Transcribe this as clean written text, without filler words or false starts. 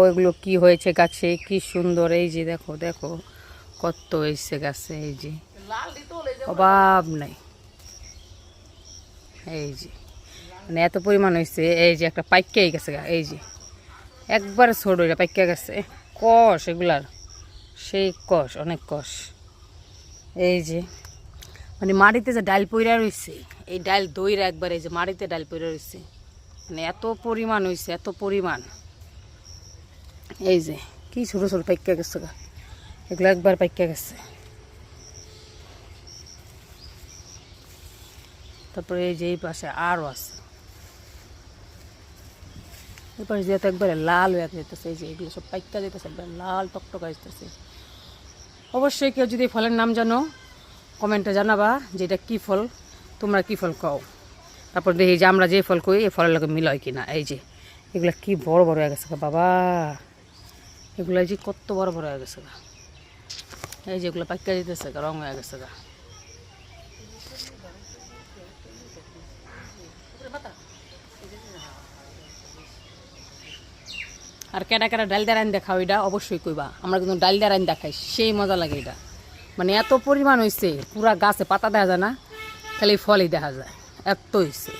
ওইগুলো কি হয়েছে গাছে, কি সুন্দর। এই যে দেখো দেখো কত হয়েছে গাছে, এই যে অভাব নাই। এই যে মানে এত পরিমাণ হয়েছে। এই যে একটা পাইকা গেছে, এই যে একবার ছোট এটা পাইকা গেছে। কষ এগুলার সেই কষ, অনেক কষ। এই যে মানে মাটিতে যে ডাল পইরা রয়েছে, এই ডাল দইরা একবার এই যে মাটিতে ডাল পইরা রয়েছে, মানে এত পরিমাণ হয়েছে, এত পরিমাণ। এই যে কি ছোট ছোট পাইকা গেছে, এগুলো একবার পাইকা গেছে। তারপরে এই যে এই পাশে আরও আছে, এই পাশে যেহেতু একবারে লাল হয়ে যেতেছে। এই যে এগুলো সব পাইকা যেতেছে, একবার লাল টকটকা যেতেছে। অবশ্যই কেউ যদি ফলের নাম জানো কমেন্টে জানাবা যে এটা কী ফল, তোমরা কী ফল খাও। তারপর দেখি যে আমরা যে ফল কই এই ফলের লোকে মিল হয় কিনা। এই যে এগুলো কি বড় বড় হয়ে গেছে বাবা, এগুলো যে কত বড় বড় হয়ে গেছে। এই যে এগুলো পাইকা যেতেছে, রং হয়ে গেছে। আর কেটা কেটা ডাল দিয়ে রান দেখাও এটা অবশ্যই কইবা। আমরা কিন্তু ডাল দিয়ে রান দেখাই, সেই মজা লাগে এটা। মানে এত পরিমাণ হয়েছে, পুরা গাছে পাতা দেখা যায় না, খালি ফলই দেখা যায়, এত হয়েছে।